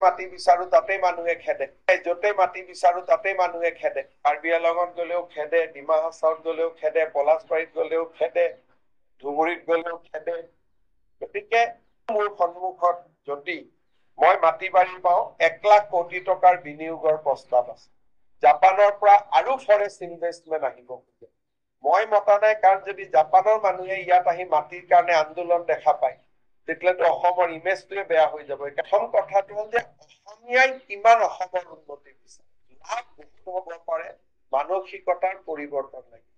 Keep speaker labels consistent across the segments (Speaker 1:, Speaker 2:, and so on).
Speaker 1: মাটি বিচাৰো তাতে মানুহে খেদে, য'তে মাটি বিচাৰো তাতে মানুহে খেদে। কাৰ্বি আংলঙত গলেও খেদে, ডিমা হাছাওত গলেও খেদে, পলাশবাৰীত গলেও খেদে, ধুবুৰীত গলেও খেদে। গতিকে মোৰ সন্মুখত যদি মই মাটি বাৰী পাওঁ 1 লাখ কোটি টকাৰ বিনিয়োগৰ প্ৰস্তাৱ আছে। জাপানৰ পৰা আৰু ফৰেষ্ট ইনভেষ্টমেণ্ট আহিব খোজে। মই মতা নাই, কাৰণ যদি জাপানৰ মানুহে ইয়াত আহি মাটিৰ কাৰণে আন্দোলন দেখা পায় তেতিয়াতো অসমৰ ইমেজটোৱে বেয়া হৈ যাব। প্ৰথম কথাটো হ'ল যে অসমীয়াই কিমান অসমৰ উন্নতি বিচাৰে। লাভ বহুত হ'ব পাৰে, মানসিকতাৰ পৰিৱৰ্তন লাগে।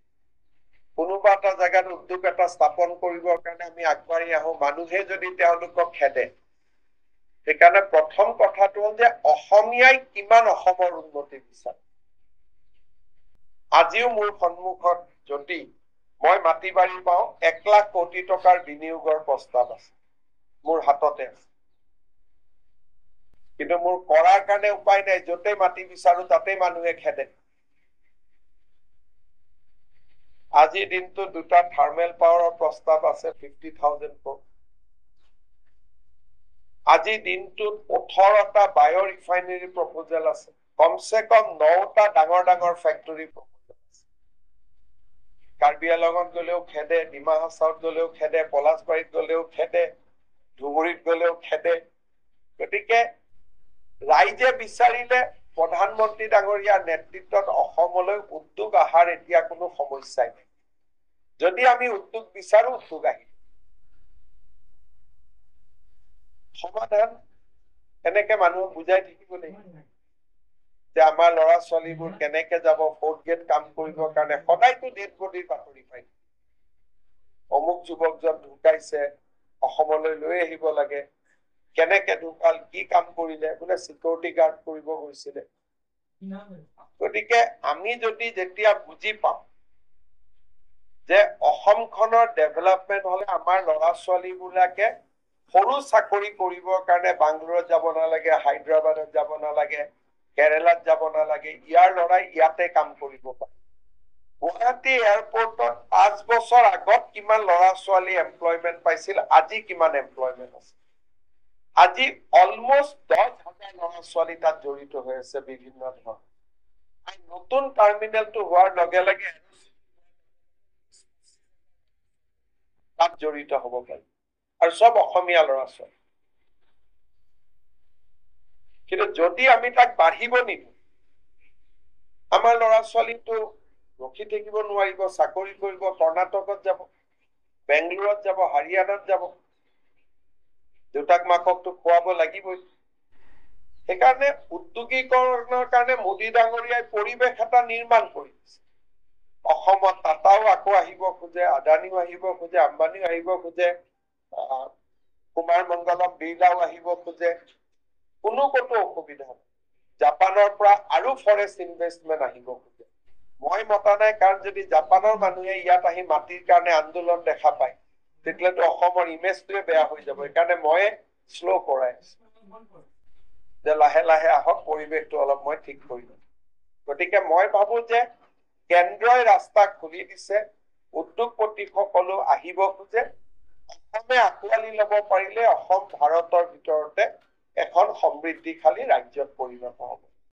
Speaker 1: কোনোবা এটা জায়গাত উদ্যোগ এটা স্থাপন কৰিবৰ কাৰণে আমি আগবাঢ়ি আহো, মানুহে যদি তেওঁলোকক খেদে। সেইকাৰণে প্ৰথম কথাটো হ'ল যে অসমীয়াই কিমান অসমৰ উন্নতি বিচাৰে। আজিও মোৰ সন্মুখত যদি মই মাটি বাৰী পাওঁ 1 লাখ কোটি টকাৰ বিনিয়োগৰ প্ৰস্তাৱ আছে, মোৰ হাততে আছে। কিন্তু মোৰ কৰাৰ কাৰণে উপায় নাই, য'তে মাটি বিচাৰো তাতে মানুহে খেদে। আজিৰ দিনটো 2টা থাৰ্মেল পাৱাৰৰ প্ৰস্তাৱ আছে 50,000 crore। আজিৰ দিনটোত 18টা বায়' ৰিফাইনেৰী প্ৰপ'জেল আছে, কমচে কম 9টা ডাঙৰ ডাঙৰ ফেক্টৰী প্ৰপ'জেল আছে। কাৰ্বি আংলঙত গলেও খেদে, ডিমা হাছাওত গলেও খেদে, পলাশবাৰীত গলেও খেদে, ধুবুৰীত গলেও খেদে। গতিকে ৰাইজে বিচাৰিলে প্ৰধানমন্ত্ৰী ডাঙৰীয়াৰ নেতৃত্বত অসমলৈ উদ্যোগ অহাৰ এতিয়া কোনো সমস্যাই নাই। যদি আমি উদ্যোগ বিচাৰো, উদ্যোগ আহিব। সমাধান এনেকে মানুহক বুজাই থাকিব লাগিব যে আমাৰ ল'ৰা ছোৱালীবোৰ কেনেকে যাব 4th গ্ৰেড কাম কৰিবৰ কাৰণে। সদায়তো ডেড বডিৰ বাতৰি পাই, অমুক যুৱকজন ঢুকাইছে, অসমলৈ লৈ আহিব লাগে, কেনেকে ঢুকাল, কি কাম কৰিলে, বোলে চিকিউৰিটি গাৰ্ড কৰিব গৈছিলে। গতিকে আমি যদি যেতিয়া বুজি পাওঁ যে অসমখনৰ ডেভেলপমেন্ট হলে আমাৰ ল'ৰা ছোৱালীবিলাকে সৰু চাকৰি কৰিবৰ কাৰণে বাংগালোৰত যাব নালাগে, হায়দৰাবাদত যাব নালাগে, কেৰেলাত যাব নালাগে, ইয়াৰ ল'ৰাই ইয়াতে কাম কৰিব পাৰে। গুৱাহাটী এয়াৰপৰ্টত 5 বছৰ আগত কিমান ল'ৰা ছোৱালী এমপ্লয়মেন্ট পাইছিল, আজি কিমান এমপ্লয়মেন্ট আছে। আজি অলমষ্ট 10,000 ল'ৰা ছোৱালী তাত জড়িত হৈ আছে বিভিন্ন ধৰণৰ। নতুন টাৰ্মিনেলটো হোৱাৰ লগে লগে তাত জড়িত হ'ব পাৰি, আৰু চব অসমীয়া ল'ৰা ছোৱালী। কিন্তু যদি আমি তাক বাঢ়িব নিদিওঁ, আমাৰ ল'ৰা ছোৱালীটো ৰখি থাকিব নোৱাৰিব, চাকৰি কৰিব, কৰ্ণাটকত যাব, বেংগলোৰত যাব, হাৰিয়ানাত যাব, দেউতাক মাককটো খুৱাব লাগিবই। সেইকাৰণে উদ্যোগীকৰণৰ কাৰণে মোদী ডাঙৰীয়াই পৰিৱেশ এটা নিৰ্মাণ কৰি দিছে। অসমত টাটাও আকৌ আহিব খোজে, আদানীও আহিব খোজে, আম্বানীও আহিব খোজে, কুমাৰ মংগলম বিৰলাও আহিব খোজে, কোনো কতো অসুবিধা নাই। জাপানৰ পৰা আৰু ফৰেষ্ট ইনভেষ্টমেণ্ট আহিব খোজে। মই মতা নাই, কাৰণ যদি জাপানৰ মানুহে ইয়াত আহি মাটিৰ কাৰণে আন্দোলন দেখা পায় তেতিয়াতো অসমৰ ইমেজটোৱে বেয়া হৈ যাব। সেইকাৰণে মই শ্ল' কৰাই আছো যে লাহে লাহে আহক, পৰিৱেশটো অলপ মই ঠিক কৰি লম। গতিকে মই ভাবো যে কেন্দ্ৰই ৰাস্তা খুলি দিছে, উদ্যোগপতিসকলো আহিব খোজে। অসমে আঁকোৱালি লব পাৰিলে অসম ভাৰতৰ ভিতৰতে এখন সমৃদ্ধিশালী ৰাজ্যত পৰিণত হ'ব।